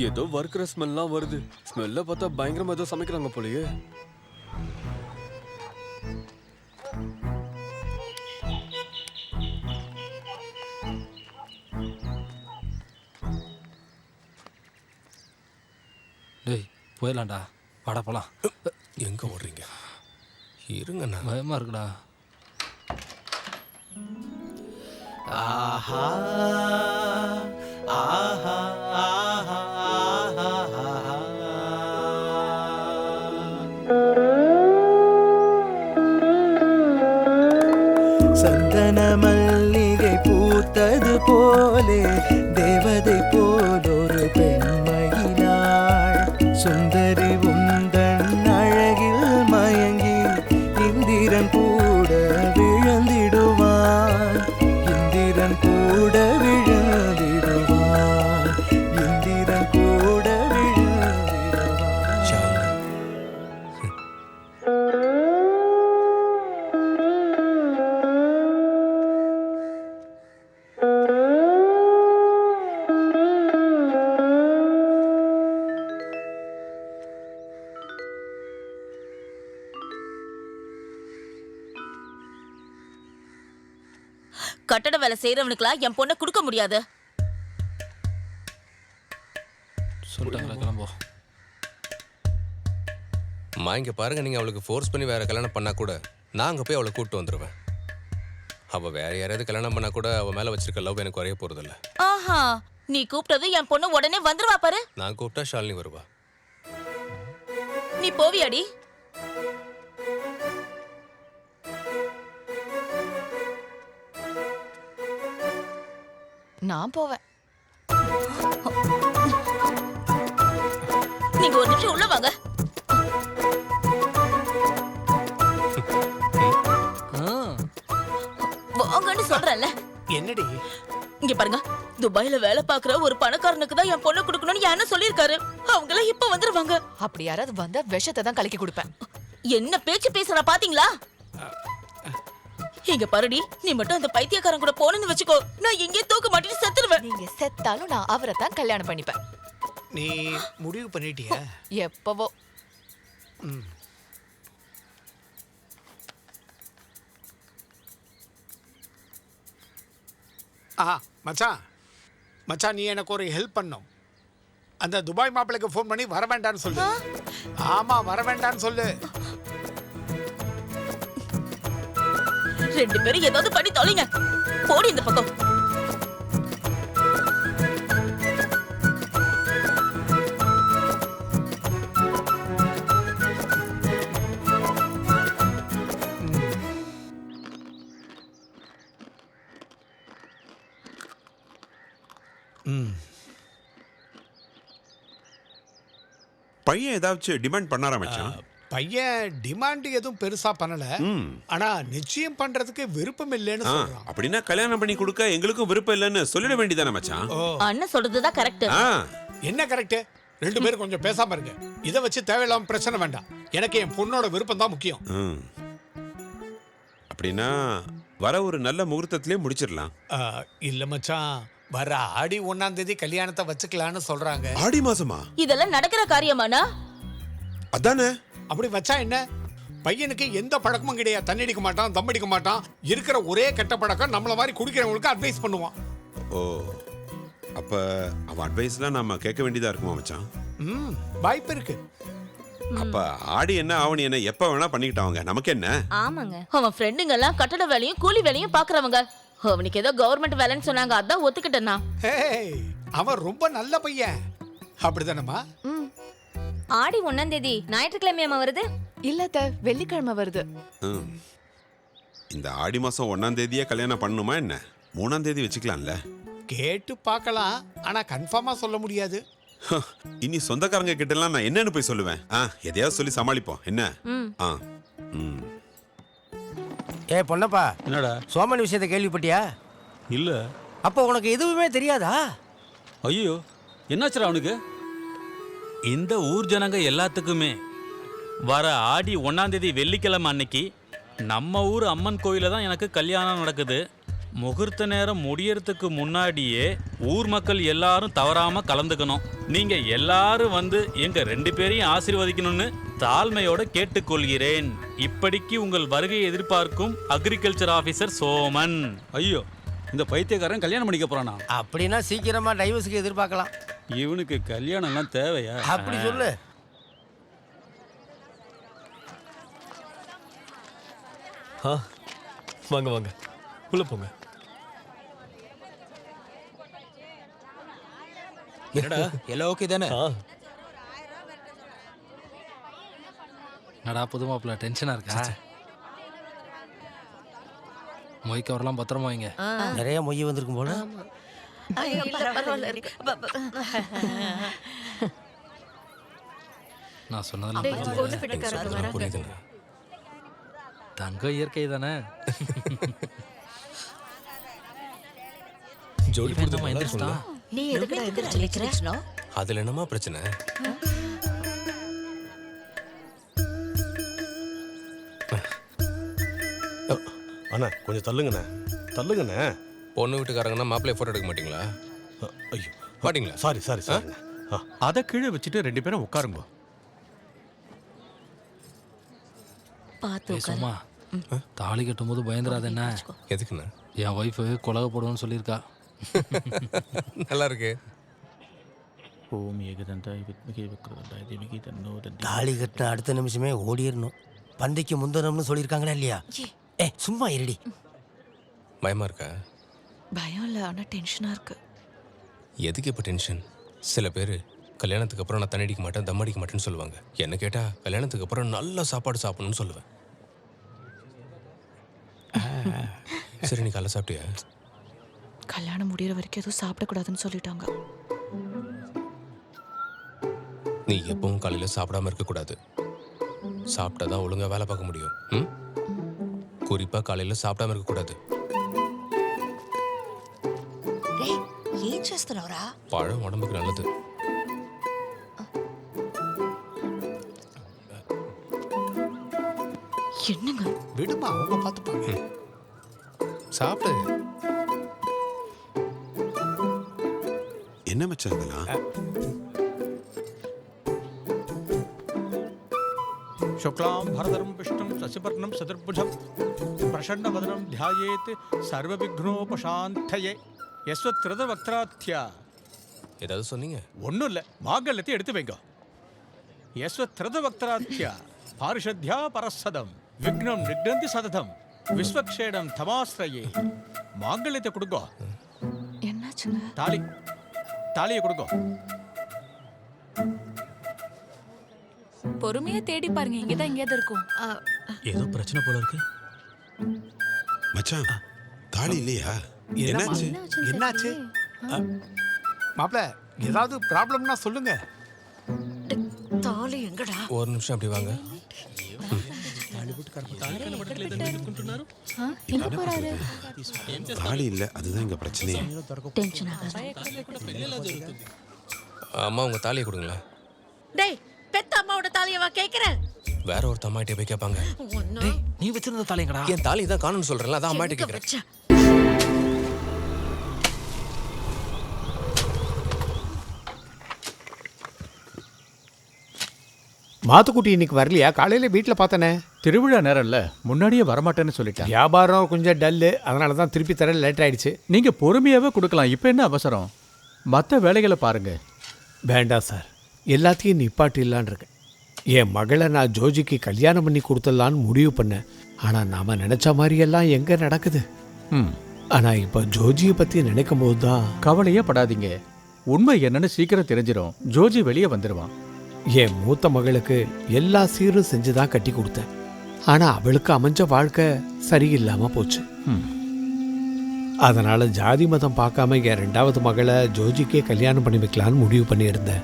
ஏதோ வறுக்கிற ஸ்மெல்லாம் வருது. ஸ்மெல்ல பார்த்தா பயங்கரமா ஏதோ சமைக்கிறாங்க போலயே. டேய் போயிடலாம்டா, வாடா போலாம். எங்க ஓடுறீங்க? இருங்கண்ணா. பயமா இருக்குடா. ஆஹா ஆஹா ஆஹா ஆஹா. சந்தன மல்லிகை பூத்தது போலே தேவதை போலொரு பெண்மயினாள். சுந்தரி உந்தன் அழகில் மயங்கி இந்திரன் கூட விழுந்திடுவான். இந்திரன் கூட விழுந்திடுவான். இந்திரன் கூட விழுந்திடுவான். கட்டட வேலை செய்யறவனுக்குலாம் என் பொண்ணை கொடுக்க முடியாது. சொல்லிட்டாங்களா, கிளம்போ. அம்மா இங்க பாருங்க, நீங்க அவளுக்கு ஃபோர்ஸ் பண்ணி வேற கல்யாணம் பண்ணா கூட நான் அங்க போய் அவளை கூப்பிட்டு வந்துருவேன். அவ வேற யாரையாவது கல்யாணம் பண்ணா கூட அவ மேல வச்சிருக்க லவ் எனக்கு குறைய போறது இல்ல. ஆஹா, நீ கூப்பிட்டது என் பொண்ணு உடனே வந்துருவா பாரு. நான் கூப்பிட்டா ஷாலினி வருவா. நீ போவியாடி? நான் போவேன். நீங்க ஒரு நிமிஷம் உள்ள வாங்க. வாங்கன்னு சொல்றேன்ல. என்னடி? இங்க பாருங்க, துபாயில வேலை பாக்குற ஒரு பணக்காரனுக்கு தான் என் பொண்ணை கொடுக்கணும்னு யாரும் சொல்லிருக்காரு. அவங்க எல்லாம் இப்ப வந்துருவாங்க. அப்படி யாராவது வந்தா விஷத்தை தான் கலக்கி கொடுப்பேன். என்ன பேச்சு பேசுற பாத்தீங்களா? இங்க பாருடி, நீ மட்டும் அந்த பைத்தியக்காரன் கூட போனன்னு வச்சுக்கோ, நான் எங்கேயே தூக்க மாட்டேன்னு செத்துருவேன். நீங்க செத்தாலும் நான் அவரை தான் கல்யாணம் பண்ணிப்பேன். நீ முடிவு பண்ணிட்டியா? எப்பவோ. மச்சான் மச்சான், நீ எனக்கு ஒரு ஹெல்ப் பண்ணும். அந்த துபாய் மாப்பிளைக்கு ஃபோன் பண்ணி வர வேண்டான்னு சொல்லு. ஆமா, வர வேண்டான்னு சொல்லு. ரெண்டு பேரும் ஏதாவது பண்ணி தொலைங்க. போடி இந்த பக்கம். பையன் ஏதாச்சும் டிமாண்ட் பண்ணாரா மச்சான்? பையன் டிமாண்ட் எதுவும் பெருசா பண்ணல. ஆனா நிச்சயம் பண்றதுக்கு விருப்பம் இல்லைன்னு சொல்றான். அப்படின்னா கல்யாணம் பண்ணி கொடுக்க எங்களுக்கும் விருப்பம் இல்லைன்னு சொல்லிட வேண்டியதானே மச்சான்? அண்ணன் சொல்றதுதான் கரெக்ட். என்ன கரெக்ட்? ரெண்டு பேரும் கொஞ்சம் பேசாம இருங்க. இதை வச்சு தேவையில்லாம பிரச்சனை வேண்டாம். எனக்கு என் பொண்ணோட விருப்பம் தான் முக்கியம். அப்படின்னா வர ஒரு நல்ல முகூர்த்தத்திலே முடிச்சிடலாம். இல்ல மச்சான், வர ஆடி 1ஆம் தேதி கல்யாணத்தை வச்சுக்கலான்னு சொல்றாங்க. ஆடி மாசமா? இதெல்லாம் நடக்கிற காரியமானா? அதானே. அப்படி வச்சா என்ன? பையனுக்கு எந்த பழக்கமும் கிடையாது. தண்ணி அடிக்க மாட்டான், தம் அடிக்க மாட்டான். இருக்கிற ஒரே கெட்ட பழக்கம் நம்மள மாதிரி குடிக்கிறவங்களுக்கு அட்வைஸ் பண்ணுவான். ஓ, அப்ப அவன் அட்வைஸ்லாம் நாம கேட்க வேண்டியதா இருக்குமா மச்சான்? வாய்ப்பு இருக்கு. அப்ப ஆடி என்ன ஆவணி என்ன எப்ப வேணா பண்ணிக்கிட்டாங்க, நமக்கு என்ன? ஆமாங்க, அவன் ஃப்ரெண்டுங்க எல்லாம் கட்டட வேலையும் கூலி வேலையும் பாக்குறவங்க. அவனுக்கு ஏதோ கவர்மெண்ட் வேலைன்னு சொன்னாங்க, அதான் ஒத்துக்கிட்டேன்னா. அவன் ரொம்ப நல்ல பையன். அப்படிதானம்மா? ஆடி 1ஆம் தேதி ஞாயிற்றுக்கிழமையாம வருது? இல்ல, வெள்ளிக்கிழமை வருது. இந்த ஆடி மாசம் 1ஆம் தேதியே கல்யாணம் பண்ணணுமா என்ன? 3ஆம் தேதி வச்சுக்கலாம்ல? கேட்டு பார்க்கலாம், ஆனா கன்ஃபார்மா சொல்ல முடியாது. இனி சொந்தக்காரங்க கிட்ட எல்லாம் நான் என்னன்னு போய் சொல்லுவேன்? எதையாவது சொல்லி சமாளிப்போம் என்ன? ஏ பொன்னப்பா, என்னடா சோமன் விஷயத்தை கேள்விப்பட்டியா? இல்ல. அப்போ உனக்கு எதுவுமே தெரியாதா? ஐயோ, என்னாச்சுடா அவனுக்கு? இந்த ஊர் ஜனங்க எல்லாத்துக்குமே வர ஆடி 1ஆம் தேதி வெள்ளிக்கிழமை அன்னைக்கு நம்ம ஊர் அம்மன் கோயில தான் எனக்கு கல்யாணம் நடக்குது. முகூர்த்த நேரம் முடியறதுக்கு முன்னாடியே ஊர் மக்கள் எல்லாரும் தவறாம கலந்துக்கணும். நீங்க எல்லாரும் வந்து எங்க 2 பேரையும் ஆசீர்வதிக்கணும்னு தாழ்மையோட கேட்டுக்கொள்கிறேன். இப்படிக்கு உங்கள் வருகையை எதிர்பார்க்கும் அக்ரிகல்ச்சர் ஆபீசர் சோமன். ஐயோ, இந்த பைத்தியக்காரன் கல்யாணம் பண்ணிக்க போறானா? அப்படின்னா சீக்கிரமா டைவர்ஸுக்கு எதிர்பார்க்கலாம். இவனுக்கு கல்யாணம் எல்லாம் தேவையா? அப்படி சொல்லு. வாங்க வாங்க, உள்ள போங்க. என்னடா எல்லாம் ஓகே தானே? என்னடா புது மாப்பிள்ள டென்ஷனா இருக்கா? மொய் கவரெல்லாம் பத்திரமா வைங்க. நிறைய மொய் வந்திருக்கும் போல. நான் சொன்னதெல்லாம் புரியுதுங்க. தங்கம் இயற்கை தானே. ஜோடி நம்ம எந்திரிச்சிட்டான். நீ எதுக்குடா எந்திரிச்சு? அதுல என்னமா பிரச்சனை? அண்ணா கொஞ்சம் தள்ளுங்கண்ணே, தள்ளுங்கண்ணே. பொண்ணு வீட்டுக்காரங்கன்னா மாப்பிள்ளைய போட்டோ எடுக்க மாட்டீங்களா? ஐயோ மாட்டீங்களா? Sorry sorry sorry. அதை கீழே வச்சுட்டு 2 பேரும் உட்காருங்க. பாத்து சும்மா தாலி கட்டும் போது பயந்துராத. என்ன எதுக்குண்ணா? என் ஒய்ஃபு கொலக போடுவோன்னு சொல்லியிருக்கா. நல்லா இருக்கு. ஓம் ஏகதந்தாய் வித்மகே வக்ரதந்தாய் தீமகி தன்னோ தந்தி. தாலி கட்டின அடுத்த நிமிஷமே ஓடிடணும். பந்திக்கு முந்தனம்னு சொல்லியிருக்காங்களா இல்லையா? சும்மா இருடி. பயமா இருக்கா? பயம் இல்ல, ஆனா டென்ஷனா இருக்கு. எதுக்கு இப்போ டென்ஷன்? சில பேர் கல்யாணத்துக்கு அப்புறம் நான் தண்ணி அடிக்க மாட்டேன், தம் அடிக்க மாட்டேன்னு சொல்லுவாங்க. என்ன கேட்டால் கல்யாணத்துக்கு அப்புறம் நல்ல சாப்பாடு சாப்பிடணும்னு சொல்லுவேன். சரி, நீ காலைல சாப்பிட்டியா? கல்யாணம் முடியற வரைக்கும் எதுவும் சாப்பிடக்கூடாதுன்னு சொல்லிட்டாங்க. நீ எப்பவும் காலையில் சாப்பிடாம இருக்கக்கூடாது. சாப்பிட்டா தான் ஒழுங்காக வேலை பார்க்க முடியும். ம், குறிப்பாக காலையில் சாப்பிடாம இருக்கக்கூடாது. ఏం చేస్తున్నావురా? பழம் உடம்புக்கு நல்லது. என்னங்க விடுமா, அவங்க பார்த்துப்பாங்க. சாப்பிடு. என்ன மச்சான் இதெல்லாம்? शुक्लां भरधरं विष्णुं शशिवर्णं चतुर्भुजं प्रसन्नवदनं ध्यायेत् सर्वविघ्नोपशान्तये यस्वत्रिदवक्त्रात्या. ஏதாவது சொன்னீங்க? ஒன்றும் இல்லை, மாங்கல்யத்தை எடுத்து வைங்க. यस्वत्रिदवक्त्रात्या पारिषद्या परसदं विघ्नं निघ्नन्ति सततं विश्वक्षेणं तमाश्रये. மாங்கல்யத்தை கொடுங்க. என்னாச்சுங்க? தாலியை கொடுங்க. பொறுமையா தேடி பாருங்க, இங்கதான் எங்கேயாவது இருக்கும். ஏதோ பிரச்சனை போல இருக்கு. மச்சான் தாலி இல்லையா? என்னாச்சு? என்னாச்சு? மாப்பிள்ள, ஏதாவது ப்ராப்ளம்னா சொல்லுங்க. தாலி எங்கடா? ஒரு நிமிஷம் அப்படி வாங்க. தாலி இல்ல, அதுதான் இங்க பிரச்சனையே. டென்ஷன் ஆகாத. அம்மா, உங்க தாலியை கொடுங்களேன். டேய், பெத்த அம்மாவோட தாலியவா கேக்குற? வேற ஒரு அம்மாகிட்டே போய் கேட்பாங்க. டேய், நீ வச்சிருந்த தாலிங்கடா. என் தாலி தான் காணும்னு சொல்றேன்ல, அதான் அம்மாட்ட கேட்குறேன். மாத்துக்குட்டி இன்னைக்கு வரலையா? காலையில வீட்டில் பார்த்தனே. திருவிழா நேரம் இல்லை, முன்னாடியே வரமாட்டேன்னு சொல்லிட்டேன். வியாபாரம் கொஞ்சம் டல்லு, அதனால தான் திருப்பி தர லேட் ஆயிடுச்சு. நீங்க பொறுமையாவே கொடுக்கலாம், இப்போ என்ன அவசரம்? மற்ற வேலைகளை பாருங்க. வேண்டாம் சார், எல்லாத்தையும் நிப்பாட்டிடலான் இருக்கேன். என் மகளை நான் ஜோஜிக்கு கல்யாணம் பண்ணி கொடுத்துடலான்னு முடிவு பண்ணேன். ஆனால் நாம் நினச்ச மாதிரியெல்லாம் எங்கே நடக்குது? ஆனால் இப்போ ஜோஜியை பற்றி நினைக்கும் போது தான். கவலையே படாதீங்க, உண்மை என்னன்னு சீக்கிரம் தெரிஞ்சிடும். ஜோஜி வெளியே வந்துடுவான். என் மூத்த மகளுக்கு எல்லா சீரும் செஞ்சு தான் கட்டி கொடுத்தேன். ஆனால் அவளுக்கு அமைஞ்ச வாழ்க்கை சரியில்லாமல் போச்சு. அதனால் ஜாதி மதம் பார்க்காம என் 2வது மகளை ஜோஜிக்கே கல்யாணம் பண்ணி வைக்கலான்னு முடிவு பண்ணியிருந்தேன்.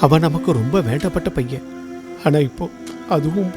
அவன் நமக்கு ரொம்ப வேண்டப்பட்ட பையன். ஆனால் இப்போ அதுவும்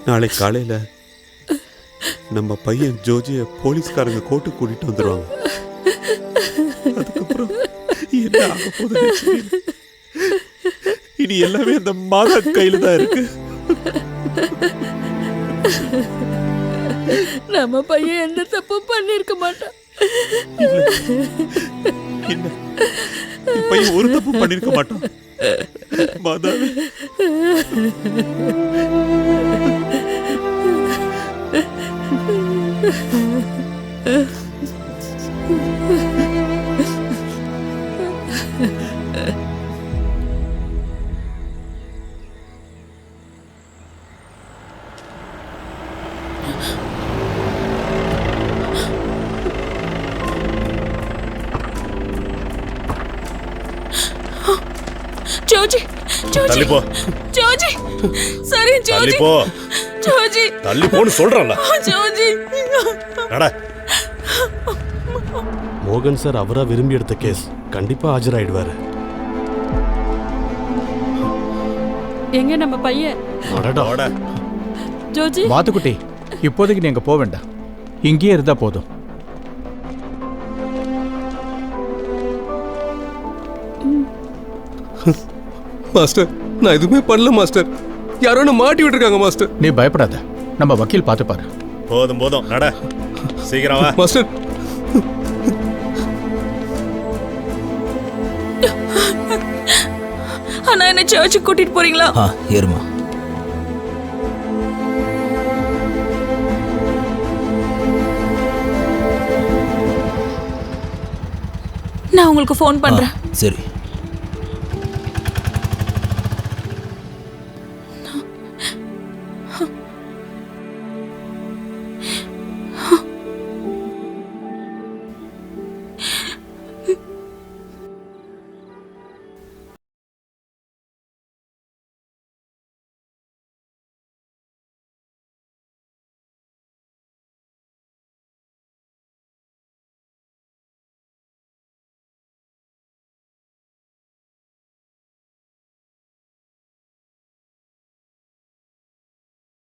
நாளைக்கு காலையில நம்ம பையன் ஜோஜிய போலீஸ்காரங்க கோர்ட்டுக்கு கூட்டிட்டு வந்துருவாங்க. அதுக்கப்புறம் என்ன ஆக போகுதுன்னு தெரியல. இனி எல்லாமே அந்த மாதா கையில தான் இருக்கு. நம்ம பையன் எந்த தப்பும் பண்ணிருக்க மாட்டான். இல்ல என் பையன் ஒரு தப்பு பண்ணிருக்க மாட்டான். மாதாவே, ஜோஜி, ஜோஜி, தள்ளி போ. ஜோஜி, சரி தள்ளி ஜோஜி, போ. ஜோஜி, தள்ளி போன்னு சொல்றேன்ல. ஜோஜி. நட. மோகன் சார் அவரா விரும்பி எடுத்த கேஸ் கண்டிப்பா ஆஜராயிடுவாரு. எங்க நம்ம பையன்? அடடா. ஜோஜி, வாத்துக்குட்டி, இப்போதைக்கு நீங்க போக வேண்டாம், இங்கேயே இருந்தா போதும். மாஸ்டர், நான் எதுவுமே பண்ணல மாஸ்டர். யாரோ என்ன மாட்டி விட்டுருக்காங்க மாஸ்டர். நீ பயப்படாத, நம்ம வக்கீல் பார்த்துப்பாரு. போதும் போதும், நட. சீக்கிரம் வா. மாஸ்டர், அண்ணா என்ன சர்ச்சுக்கு கூட்டிட்டு போறீங்களா? ஏறுமா. நான் உங்களுக்கு ஃபோன் பண்றேன். சரி.